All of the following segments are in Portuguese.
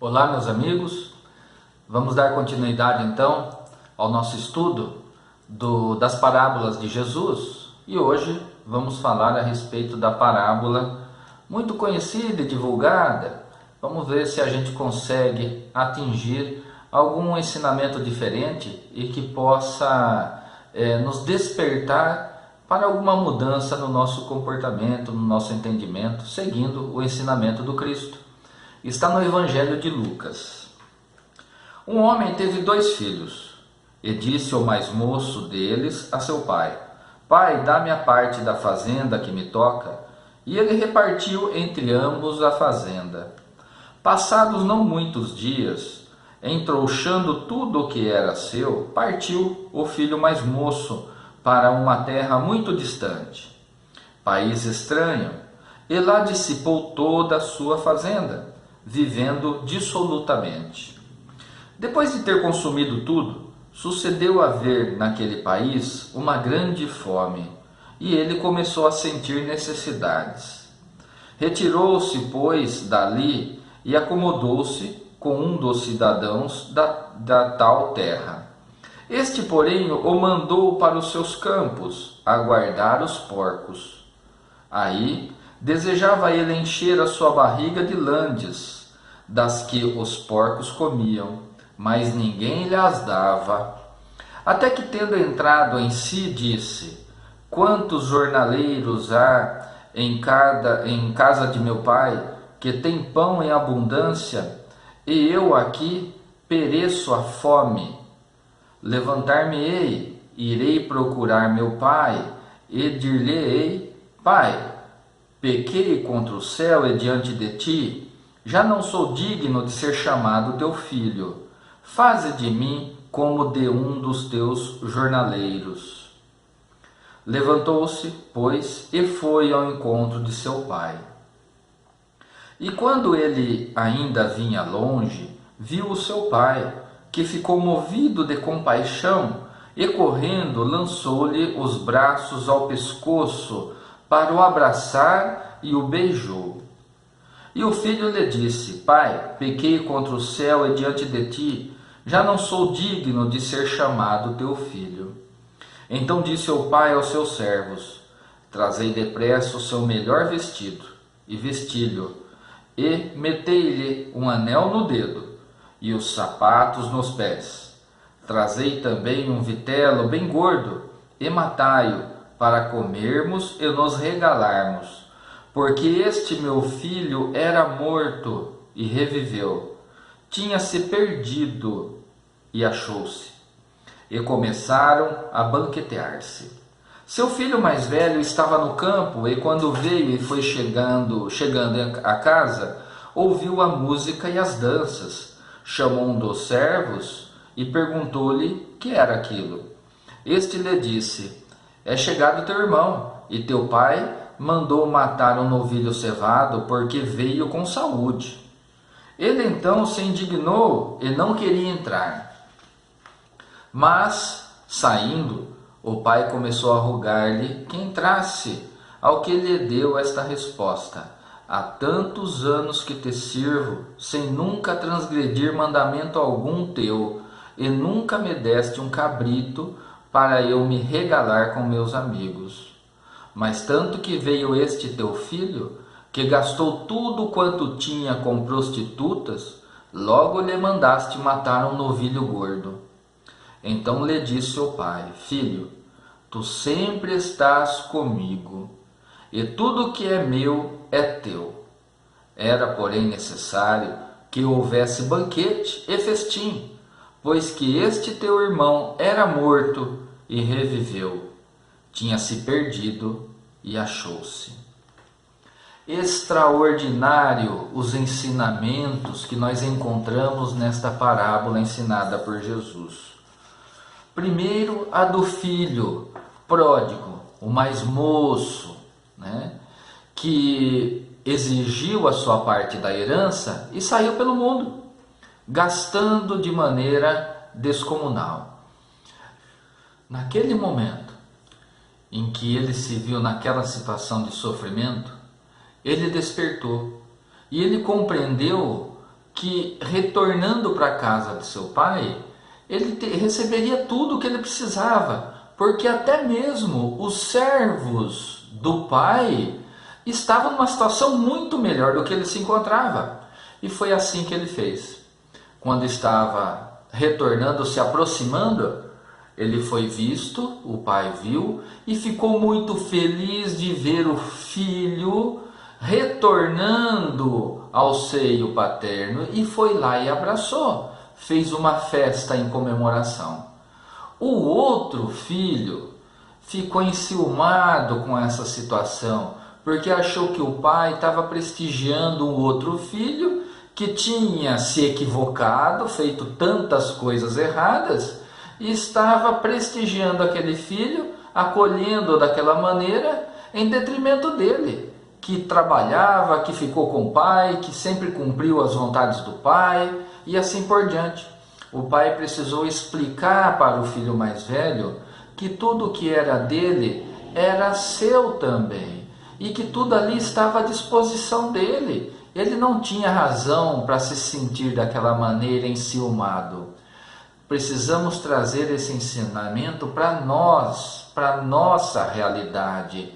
Olá, meus amigos, vamos dar continuidade então ao nosso estudo das parábolas de Jesus e hoje vamos falar a respeito da parábola muito conhecida e divulgada. Vamos ver se a gente consegue atingir algum ensinamento diferente e que possa nos despertar para alguma mudança no nosso comportamento, no nosso entendimento, seguindo o ensinamento do Cristo. Está no Evangelho de Lucas. Um homem teve 2 filhos, e disse o mais moço deles a seu pai: Pai, dá-me a parte da fazenda que me toca. E ele repartiu entre ambos a fazenda. Passados não muitos dias, entrouxando tudo o que era seu, partiu o filho mais moço para uma terra muito distante, país estranho, e lá dissipou toda a sua fazenda, vivendo dissolutamente. Depois de ter consumido tudo, sucedeu haver naquele país uma grande fome, e ele começou a sentir necessidades. Retirou-se, pois, dali e acomodou-se com um dos cidadãos da tal terra. Este, porém, o mandou para os seus campos a guardar os porcos. Aí desejava ele encher a sua barriga de landes, das que os porcos comiam, mas ninguém lhes dava. Até que, tendo entrado em si, disse: Quantos jornaleiros há em casa de meu pai, que tem pão em abundância, e eu aqui pereço a fome. Levantar-me-ei, irei procurar meu pai, e dir-lhe-ei: Pai, pequei contra o céu e diante de ti, já não sou digno de ser chamado teu filho. Faze de mim como de um dos teus jornaleiros. Levantou-se, pois, e foi ao encontro de seu pai. E quando ele ainda vinha longe, viu o seu pai, que ficou movido de compaixão, e correndo lançou-lhe os braços ao pescoço para o abraçar e o beijou. E o filho lhe disse: Pai, pequei contra o céu e diante de ti, já não sou digno de ser chamado teu filho. Então disse o pai aos seus servos: Trazei depressa o seu melhor vestido, e vesti-lhe, e metei-lhe um anel no dedo, e os sapatos nos pés. Trazei também um vitelo bem gordo, e matai-o, para comermos e nos regalarmos. Porque este meu filho era morto e reviveu, tinha-se perdido e achou-se. E começaram a banquetear-se. Seu filho mais velho estava no campo, e quando veio e foi chegando à casa, ouviu a música e as danças. Chamou um dos servos e perguntou-lhe que era aquilo. Este lhe disse: É chegado teu irmão, e teu pai mandou matar um novilho cevado, porque veio com saúde. Ele então se indignou e não queria entrar. Mas, saindo, o pai começou a rogar-lhe que entrasse, ao que lhe deu esta resposta: Há tantos anos que te sirvo, sem nunca transgredir mandamento algum teu, e nunca me deste um cabrito para eu me regalar com meus amigos. Mas tanto que veio este teu filho, que gastou tudo quanto tinha com prostitutas, logo lhe mandaste matar um novilho gordo. Então lhe disse o pai: Filho, tu sempre estás comigo, e tudo que é meu é teu. Era, porém, necessário que houvesse banquete e festim, pois que este teu irmão era morto e reviveu, tinha se perdido e achou-se. Extraordinário os ensinamentos que nós encontramos nesta parábola ensinada por Jesus. Primeiro, a do filho pródigo, o mais moço, que exigiu a sua parte da herança e saiu pelo mundo, gastando de maneira descomunal. Naquele momento em que ele se viu naquela situação de sofrimento, ele despertou e ele compreendeu que, retornando para a casa de seu pai, ele receberia tudo o que ele precisava, porque até mesmo os servos do pai estavam numa situação muito melhor do que ele se encontrava. E foi assim que ele fez. Quando estava retornando, se aproximando, ele foi visto, o pai viu e ficou muito feliz de ver o filho retornando ao seio paterno e foi lá e abraçou, fez uma festa em comemoração. O outro filho ficou enciumado com essa situação, porque achou que o pai estava prestigiando um outro filho que tinha se equivocado, feito tantas coisas erradas, e estava prestigiando aquele filho, acolhendo daquela maneira, em detrimento dele, que trabalhava, que ficou com o pai, que sempre cumpriu as vontades do pai, e assim por diante. O pai precisou explicar para o filho mais velho que tudo que era dele era seu também, e que tudo ali estava à disposição dele. Ele não tinha razão para se sentir daquela maneira enciumado. Precisamos trazer esse ensinamento para nós, para nossa realidade,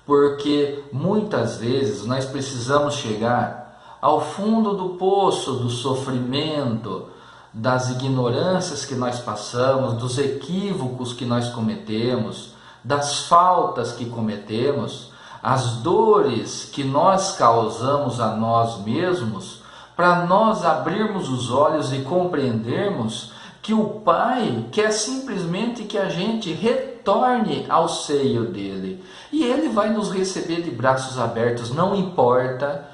porque muitas vezes nós precisamos chegar ao fundo do poço do sofrimento, das ignorâncias que nós passamos, dos equívocos que nós cometemos, das faltas que cometemos, as dores que nós causamos a nós mesmos, para nós abrirmos os olhos e compreendermos que o Pai quer simplesmente que a gente retorne ao seio dele. E ele vai nos receber de braços abertos, não importa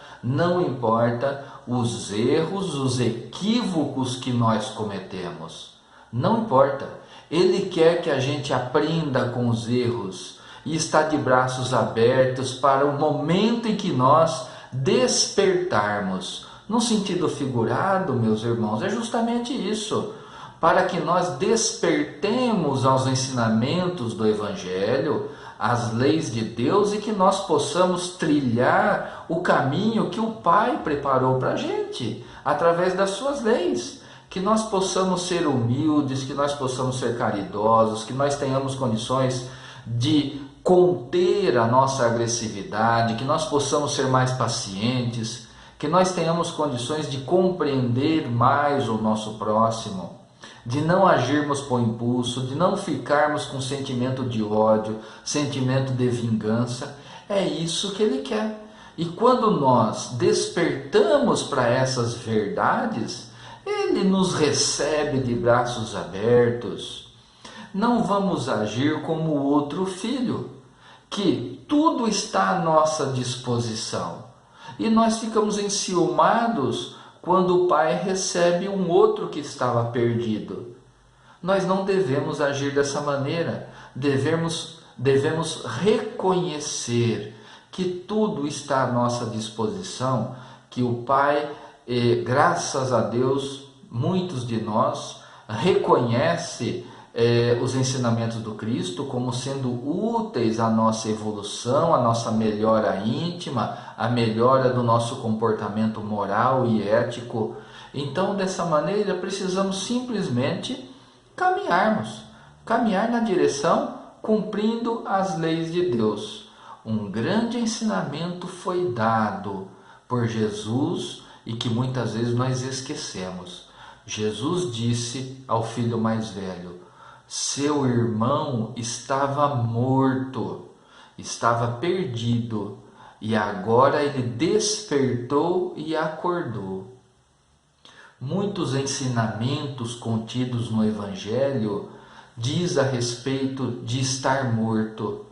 os erros, os equívocos que nós cometemos. Não importa. Ele quer que a gente aprenda com os erros e está de braços abertos para o momento em que nós despertarmos. No sentido figurado, meus irmãos, é justamente isso. Para que nós despertemos aos ensinamentos do Evangelho, às leis de Deus, e que nós possamos trilhar o caminho que o Pai preparou para a gente, através das suas leis. Que nós possamos ser humildes, que nós possamos ser caridosos, que nós tenhamos condições de conter a nossa agressividade, que nós possamos ser mais pacientes, que nós tenhamos condições de compreender mais o nosso próximo, de não agirmos por impulso, de não ficarmos com sentimento de ódio, sentimento de vingança. É isso que ele quer. E quando nós despertamos para essas verdades, ele nos recebe de braços abertos. Não vamos agir como o outro filho, que tudo está à nossa disposição. E nós ficamos enciumados quando o pai recebe um outro que estava perdido. Nós não devemos agir dessa maneira. Devemos reconhecer que tudo está à nossa disposição, que o Pai, graças a Deus, muitos de nós reconhecem os ensinamentos do Cristo como sendo úteis à nossa evolução, à nossa melhora íntima, à melhora do nosso comportamento moral e ético. Então, dessa maneira, precisamos simplesmente caminhar na direção cumprindo as leis de Deus. Um grande ensinamento foi dado por Jesus e que muitas vezes nós esquecemos. Jesus disse ao filho mais velho: seu irmão estava morto, estava perdido, e agora ele despertou e acordou. Muitos ensinamentos contidos no Evangelho diz a respeito de estar morto,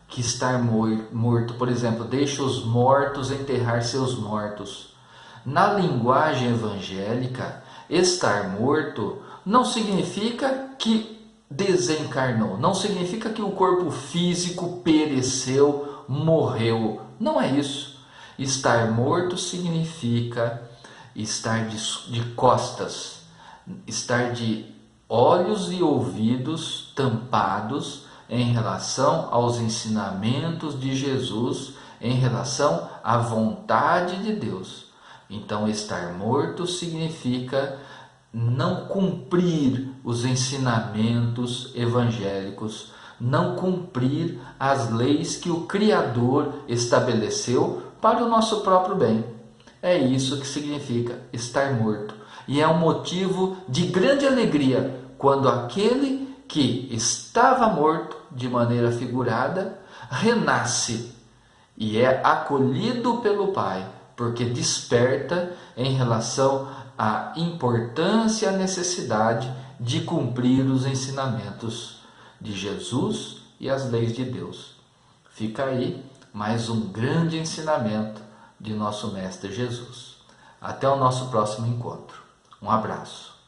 que estar morto, por exemplo, deixa os mortos enterrar seus mortos. Na linguagem evangélica, estar morto não significa que desencarnou, não significa que o corpo físico pereceu, morreu. Não é isso. Estar morto significa estar de costas, estar de olhos e ouvidos tampados em relação aos ensinamentos de Jesus, em relação à vontade de Deus. Então, estar morto significa não cumprir os ensinamentos evangélicos, não cumprir as leis que o Criador estabeleceu para o nosso próprio bem. É isso que significa estar morto. E é um motivo de grande alegria quando aquele que estava morto, de maneira figurada, renasce e é acolhido pelo Pai, porque desperta em relação à importância e à necessidade de cumprir os ensinamentos de Jesus e as leis de Deus. Fica aí mais um grande ensinamento de nosso Mestre Jesus. Até o nosso próximo encontro. Um abraço.